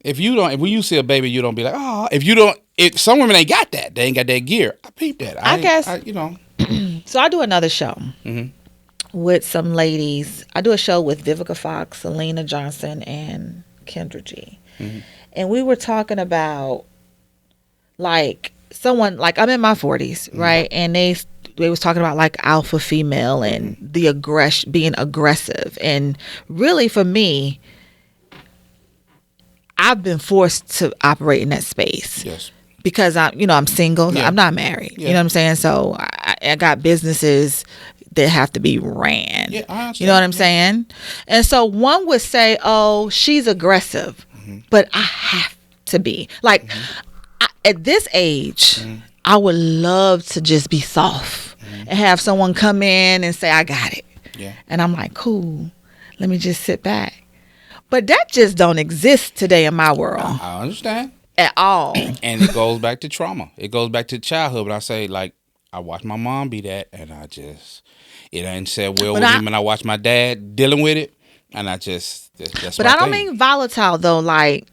If when you see a baby, you don't be like, oh, if some women ain't got that, they ain't got that gear. I peep that. I guess. So I do another show with some ladies. I do a show with Vivica Fox, Selena Johnson, and Kendra G. And we were talking about like someone, like I'm in my 40s, right? And they was talking about like alpha female and the being aggressive. And really for me, I've been forced to operate in that space. Yes. Because I'm single. Yeah. I'm not married. Yeah. You know what I'm saying? So I got businesses that have to be ran. Yeah, I understand. You know what I'm saying? And so one would say, oh, she's aggressive. But I have to be. Like, at this age, I would love to just be soft and have someone come in and say, I got it. Yeah. And I'm like, cool. Let me just sit back. But that just don't exist today in my world. I understand. At all. And it goes back to trauma. It goes back to childhood. But I say, like, I watched my mom be that, and it ain't said well with me. And I watched my dad dealing with it, and that's but I don't mean volatile, though, like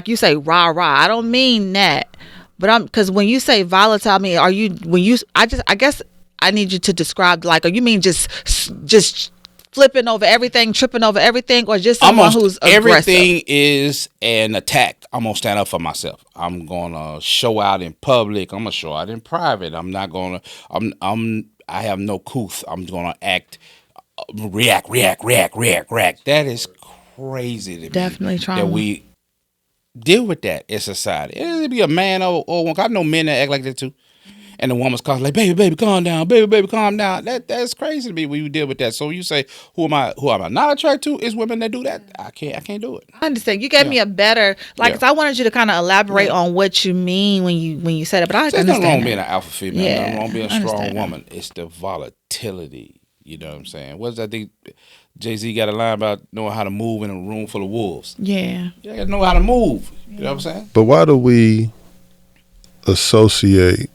you say, rah-rah. I don't mean that. But because when you say volatile, I mean, I guess I need you to describe, like, or you mean just flipping over everything, tripping over everything, or just someone who's aggressive? Everything is an attack. I'm going to stand up for myself. I'm going to show out in public. I'm going to show out in private. I'm not going to, I have no couth. I'm going to act, react. That is crazy to me. Definitely trauma. That we deal with that in society. It'd be a man or one. I know men that act like that too. And the woman's calling like, baby, calm down. Baby, calm down. That's crazy to me when you deal with that. So you say, who am I not attracted to? Is women that do that. I can't do it. I understand. You gave me a better, cause I wanted you to kind of elaborate on what you mean when you said it. But I understand. There's nothing wrong being an alpha female. Yeah, nothing wrong being a strong woman. It's the volatility You know what I'm saying? I think Jay-Z got a line about knowing how to move in a room full of wolves. Yeah. You got to know how to move. You know what I'm saying? But why do we associate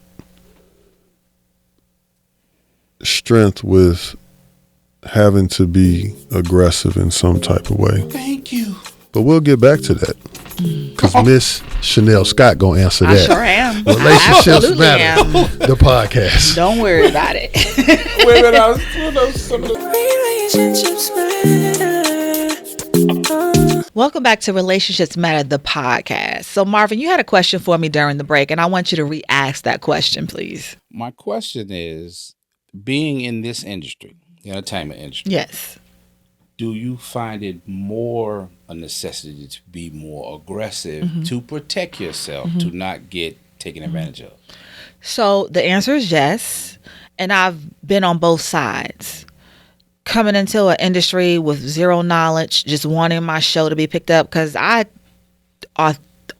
strength with having to be aggressive in some type of way? Thank you. But we'll get back to that. Because Miss Chanel Scott gonna answer that. I sure am. Relationships Matter, the podcast. Don't worry about it. Welcome back to Relationships Matter, the podcast. So Marvin, you had a question for me during the break, and I want you to re-ask that question, please. My question is, being in this industry, the entertainment industry. Yes. Do you find it more a necessity to be more aggressive to protect yourself, to not get taken advantage of? So the answer is yes. And I've been on both sides. Coming into an industry with zero knowledge, just wanting my show to be picked up, because I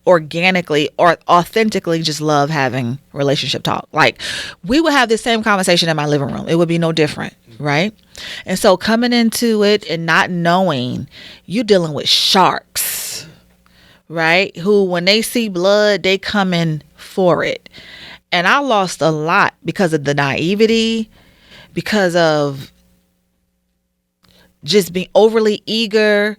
organically or authentically just love having relationship talk. Like, we would have this same conversation in my living room. It would be no different, right? And so coming into it and not knowing, you're dealing with sharks, right? Who, when they see blood, they come in for it. And I lost a lot because of the naivety, because of just being overly eager.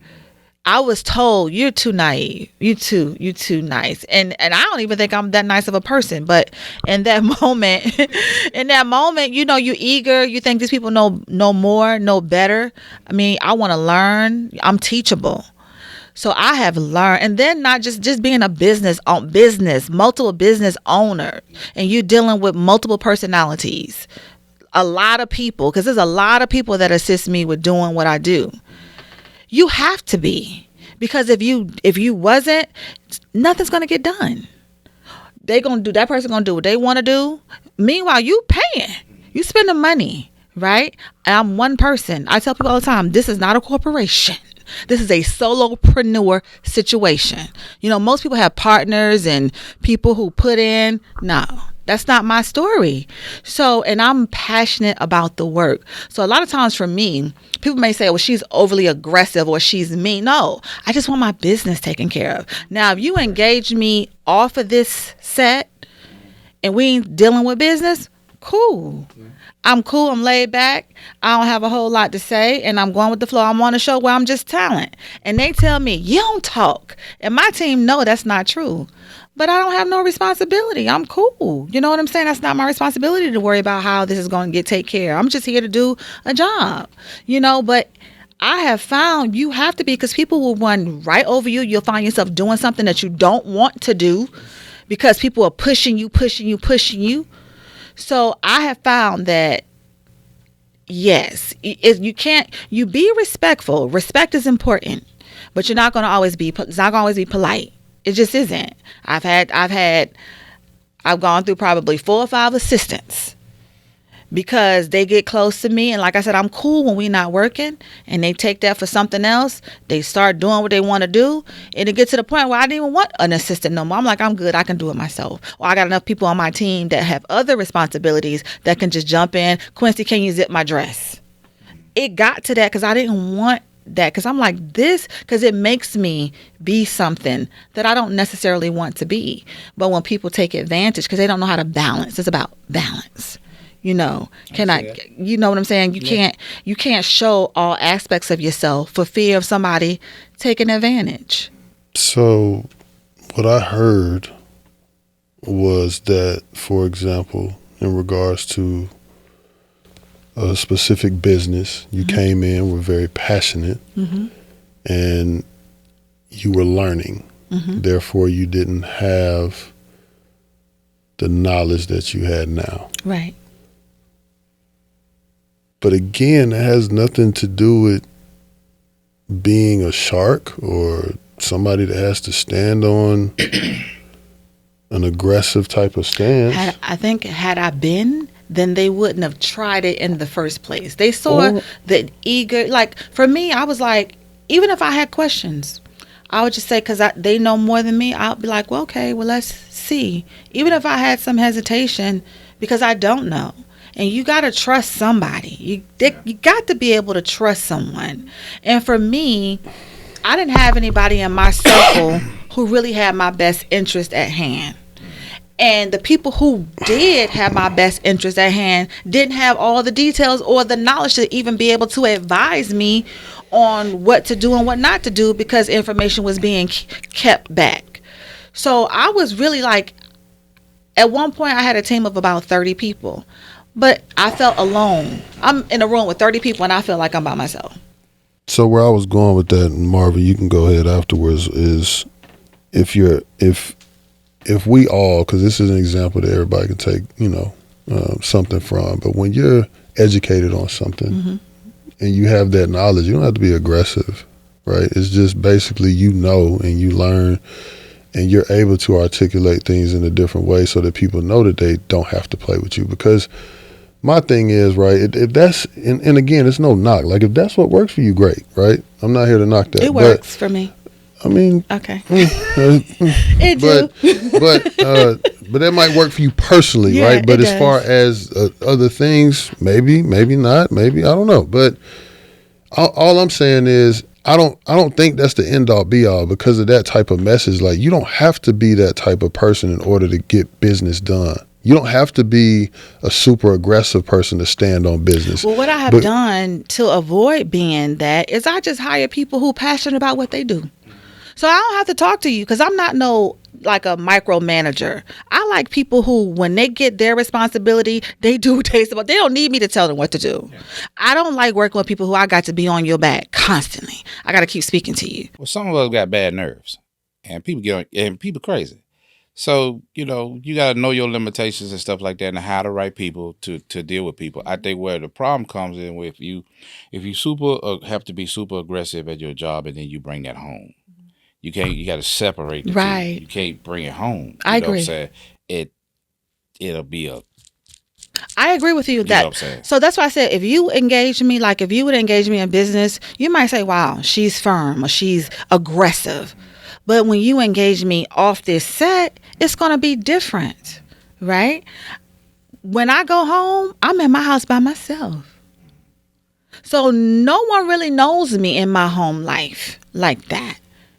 I was told, you're too naive. You too nice. And I don't even think I'm that nice of a person. But in that moment, you know, you're eager. You think these people know more, know better. I mean, I want to learn. I'm teachable. So I have learned. And then not just being a multiple business owner, and you dealing with multiple personalities, a lot of people, because there's a lot of people that assist me with doing what I do. You have to be, because if you wasn't, nothing's gonna get done. That person gonna do what they want to do. Meanwhile, you paying, you spending money, right? I'm one person. I tell people all the time, this is not a corporation. This is a solopreneur situation. You know, most people have partners and people who put in. No, that's not my story. So, and I'm passionate about the work. So a lot of times for me, people may say, well, she's overly aggressive or she's mean. No, I just want my business taken care of. Now, if you engage me off of this set and we ain't dealing with business, cool. I'm cool. I'm laid back. I don't have a whole lot to say, and I'm going with the flow. I'm on a show where I'm just talent. And they tell me, you don't talk. And my team know that's not true. But I don't have no responsibility. I'm cool. You know what I'm saying? That's not my responsibility to worry about how this is going to get taken care of. I'm just here to do a job, you know. But I have found you have to be, because people will run right over you. You'll find yourself doing something that you don't want to do because people are pushing you. So I have found that, yes, you be respectful. Respect is important, but it's not going to always be polite. It just isn't. I've gone through probably 4 or 5 assistants because they get close to me. And like I said, I'm cool when we not working, and they take that for something else. They start doing what they want to do. And it gets to the point where I didn't even want an assistant no more. I'm like, I'm good. I can do it myself. Or I got enough people on my team that have other responsibilities that can just jump in. Quincy, can you zip my dress? It got to that because I didn't want that, because I'm like this, because it makes me be something that I don't necessarily want to be. But when people take advantage because they don't know how to balance, it's about balance. You know, you know what I'm saying? You can't show all aspects of yourself for fear of somebody taking advantage. So what I heard was that, for example, in regards to a specific business, you came in, were very passionate, and you were learning. Therefore, you didn't have the knowledge that you had now. Right. But again, it has nothing to do with being a shark or somebody that has to stand on an aggressive type of stance. Had I been, then they wouldn't have tried it in the first place. They saw the eager, like for me, I was like, even if I had questions, I would just say, because they know more than me, I'll be like, well, okay, well, let's see. Even if I had some hesitation, because I don't know. and you got to trust somebody. You got to be able to trust someone. And for me, I didn't have anybody in my circle who really had my best interest at hand. And the people who did have my best interest at hand didn't have all the details or the knowledge to even be able to advise me on what to do and what not to do, because information was being kept back. So I was really like, at one point I had a team of about 30 people, but I felt alone. I'm in a room with 30 people and I feel like I'm by myself. So where I was going with that, and Marvin, you can go ahead afterwards, is if we all, because this is an example that everybody can take, something from, but when you're educated on something, mm-hmm. and you have that knowledge, you don't have to be aggressive, right? It's just basically and you learn, and you're able to articulate things in a different way so that people know that they don't have to play with you. Because my thing is, right, if that's, and again, it's no knock. Like, if that's what works for you, great, right? I'm not here to knock that. It works for me. I mean, okay. It do. But that might work for you personally, yeah, right? But as far as other things, maybe not, maybe, I don't know. But all I'm saying is, I don't think that's the end all be all because of that type of message. Like, you don't have to be that type of person in order to get business done. You don't have to be a super aggressive person to stand on business. Well, what I have done to avoid being that is I just hire people who are passionate about what they do. So I don't have to talk to you because I'm not like a micromanager. I like people who, when they get their responsibility, they do what they're supposed to. They don't need me to tell them what to do. Yeah. I don't like working with people who I got to be on your back constantly. I got to keep speaking to you. Well, some of us got bad nerves, and people crazy. So, you got to know your limitations and stuff like that, and hire the right people to deal with people. I think where the problem comes in with if you have to be super aggressive at your job, and then you bring that home. You got to separate the right. two. You can't bring it home. I agree. What I'm saying? It'll be I agree with you that. Know what I'm saying? So that's why I said, if you engage me, like if you would engage me in business, you might say, wow, she's firm or she's aggressive. But when you engage me off this set, it's going to be different, right? When I go home, I'm in my house by myself. So no one really knows me in my home life like that.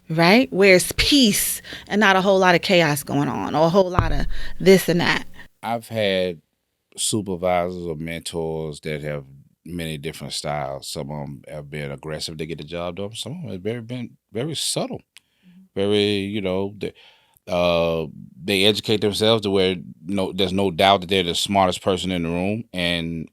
Right? Where it's peace and not a whole lot of chaos going on or a whole lot of this and that. I've had supervisors or mentors that have many different styles. Some of them have been aggressive to get the job done. Some of them have been very subtle. Very, they educate themselves to where there's no doubt that they're the smartest person in the room, and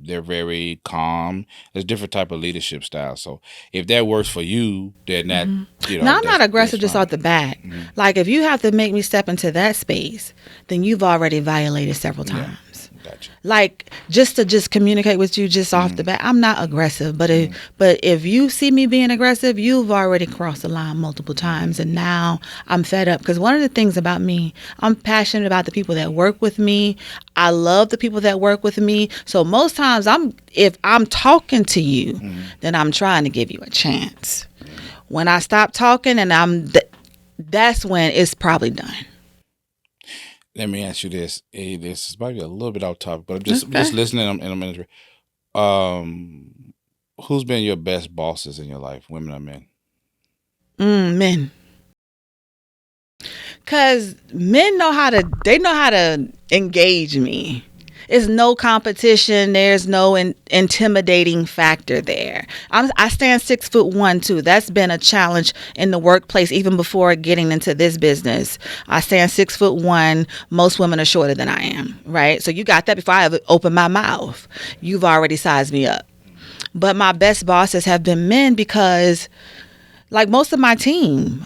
they're very calm. There's different type of leadership styles. So if that works for you, then that Now, I'm not aggressive just off the bat. Mm-hmm. Like, if you have to make me step into that space, then you've already violated several times. Yeah. Gotcha. Like, just to communicate with you just off the bat, I'm not aggressive. But if you see me being aggressive, you've already crossed the line multiple times, and now I'm fed up. Because one of the things about me, I'm passionate about the people that work with me. I love the people that work with me. So most times, if I'm talking to you, then I'm trying to give you a chance. When I stop talking, and that's when it's probably done. Let me ask you this. This is probably a little bit off topic, but I'm just listening and I'm interested. Who's been your best bosses in your life, women or men? Men. Because men know how to engage me. It's no competition. There's no intimidating factor there. I stand 6'1" too. That's been a challenge in the workplace even before getting into this business. I stand 6'1". Most women are shorter than I am, right? So you got that before I ever open my mouth. You've already sized me up. But my best bosses have been men because, like, most of my team,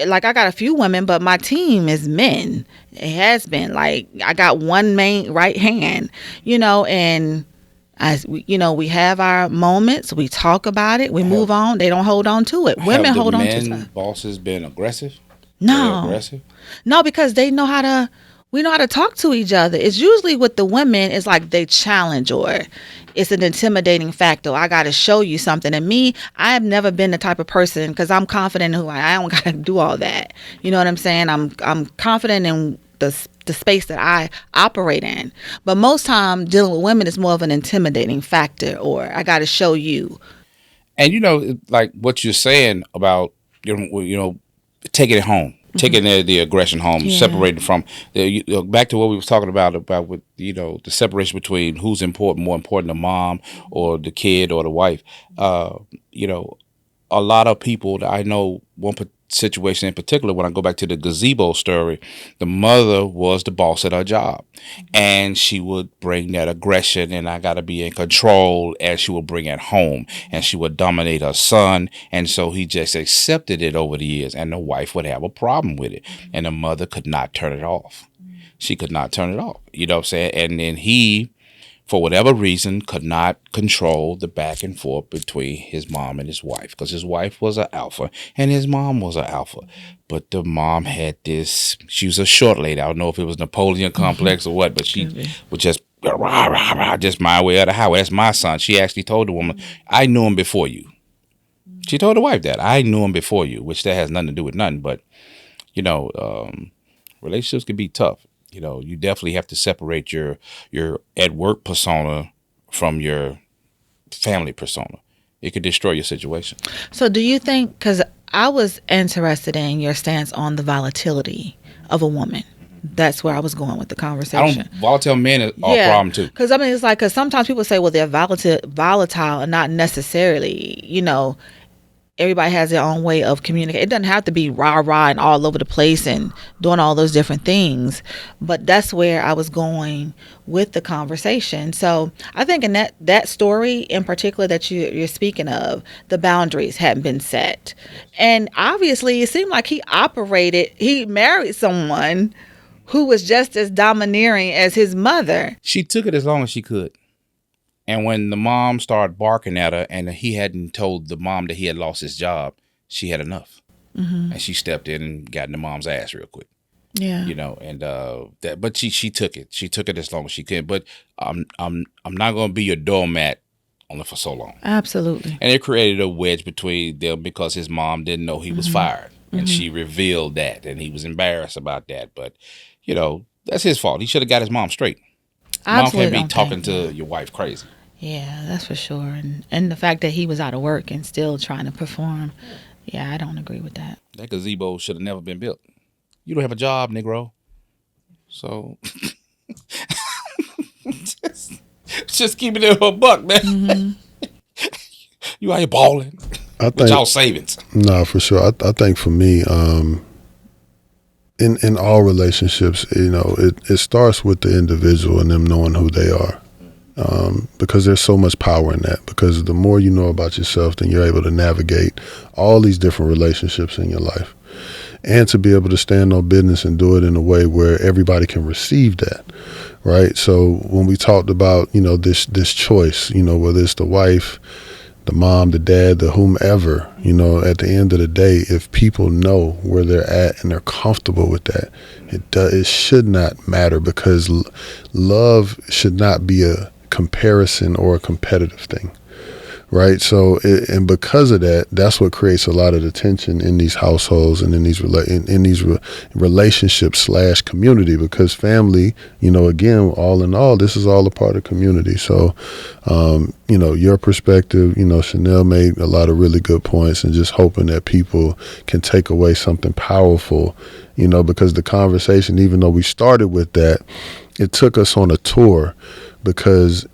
like, I got a few women, but my team is men. It has been. Like, I got one main right hand, and we have our moments. We talk about it. We move on. They don't hold on to it. Women hold on to it. Have bosses been aggressive? No. Aggressive? No, because we know how to talk to each other. It's usually with the women, it's like they challenge or it's an intimidating factor. I got to show you something. And me, I have never been the type of person, because I'm confident in who I don't got to do all that. You know what I'm saying? I'm confident in the space that I operate in. But most time dealing with women is more of an intimidating factor, or I got to show you. And like what you're saying about taking it home, taking the aggression home, separating from back to what we was talking about with the separation between who's more important, the mom or the kid or the wife. A lot of people that I know, one situation in particular, when I go back to the gazebo story, the mother was the boss at her job, and she would bring that aggression and I got to be in control, and she would bring it home, and she would dominate her son, and so he just accepted it over the years, and the wife would have a problem with it, and the mother could not turn it off. She could not turn it off, you know what I'm saying? And then he, for whatever reason, could not control the back and forth between his mom and his wife, because his wife was an alpha and his mom was an alpha. But the mom had this, she was a short lady. I don't know if it was Napoleon complex or what, but she would just rah, rah, rah, just my way of the highway. That's my son. She actually told the woman, I knew him before you. She told the wife that. I knew him before you, which that has nothing to do with nothing. But, relationships can be tough. You definitely have to separate your at work persona from your family persona. It could destroy your situation. So do you think, because I was interested in your stance on the volatility of a woman. That's where I was going with the conversation. Volatile men are a problem too. Because it's like, because sometimes people say, well, they're volatile and not necessarily, everybody has their own way of communicating. It doesn't have to be rah-rah and all over the place and doing all those different things. But that's where I was going with the conversation. So I think in that story in particular that you're speaking of, the boundaries hadn't been set. And obviously it seemed like he married someone who was just as domineering as his mother. She took it as long as she could. And when the mom started barking at her and he hadn't told the mom that he had lost his job, she had enough. Mm-hmm. And she stepped in and got in the mom's ass real quick. Yeah. But she took it. She took it as long as she could. But I'm not going to be your doormat only for so long. Absolutely. And it created a wedge between them because his mom didn't know he was fired. And she revealed that, and he was embarrassed about that. But, that's his fault. He should have got his mom straight. Mom can't be talking to your wife crazy. Yeah, that's for sure. And the fact that he was out of work and still trying to perform, yeah, I don't agree with that. That gazebo should have never been built. You don't have a job, Negro. So just keep it in a buck, man. Mm-hmm. You out here balling. I think, with y'all savings. No, for sure. I think for me, in all relationships, it starts with the individual and them knowing who they are. Because there's so much power in that. Because the more you know about yourself, then you're able to navigate all these different relationships in your life. And to be able to stand on business and do it in a way where everybody can receive that, right? So when we talked about, this choice, whether it's the wife, the mom, the dad, the whomever, at the end of the day, if people know where they're at and they're comfortable with that, it should not matter, because love should not be a comparison or a competitive thing, right? So, and because of that, that's what creates a lot of the tension in these households and in these relationships / community, because family, again, all in all, this is all a part of community. So, your perspective, Chanel made a lot of really good points, and just hoping that people can take away something powerful, because the conversation, even though we started with that, it took us on a tour, because,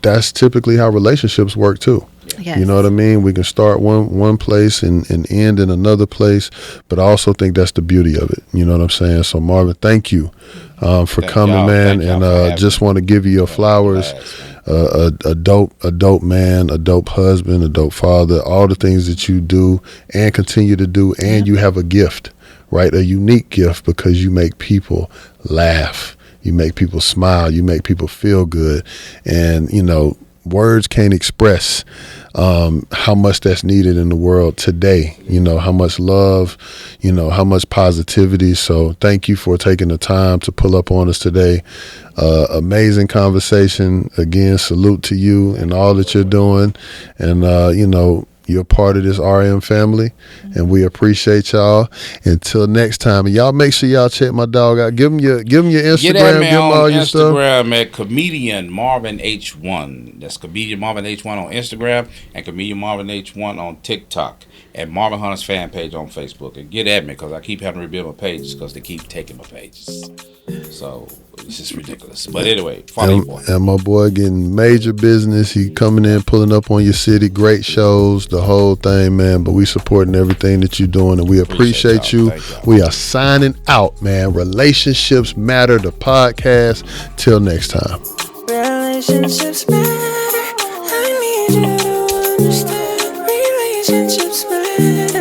that's typically how relationships work too. Yes. You know what I mean? We can start one place and end in another place, but I also think that's the beauty of it. You know what I'm saying? So Marvin, thank you for coming, man. And just want to give you your flowers. A dope man, a dope husband, a dope father, all the things that you do and continue to do. And you have a gift, right? A unique gift, because you make people laugh. You make people smile. You make people feel good. And, words can't express how much that's needed in the world today. How much love, how much positivity. So thank you for taking the time to pull up on us today. Amazing conversation. Again, salute to you and all that you're doing. And, You're part of this RM family, and we appreciate y'all. Until next time, and y'all make sure y'all check my dog out. Give him your Instagram. Get that man give him all on your Instagram stuff. at Comedian Marvin H1. That's Comedian Marvin H1 on Instagram and Comedian Marvin H1 on TikTok. And Marvin Hunter's fan page on Facebook. And get at me because I keep having to rebuild my pages because they keep taking my pages. So it's just ridiculous. But anyway, follow your boy. And my boy getting major business. He coming in, pulling up on your city. Great shows, the whole thing, man. But we supporting everything that you're doing, and we appreciate you. We are signing out, man. Relationships Matter, the podcast. Till next time. Relationships matter. I need you to understand. Relationships matter.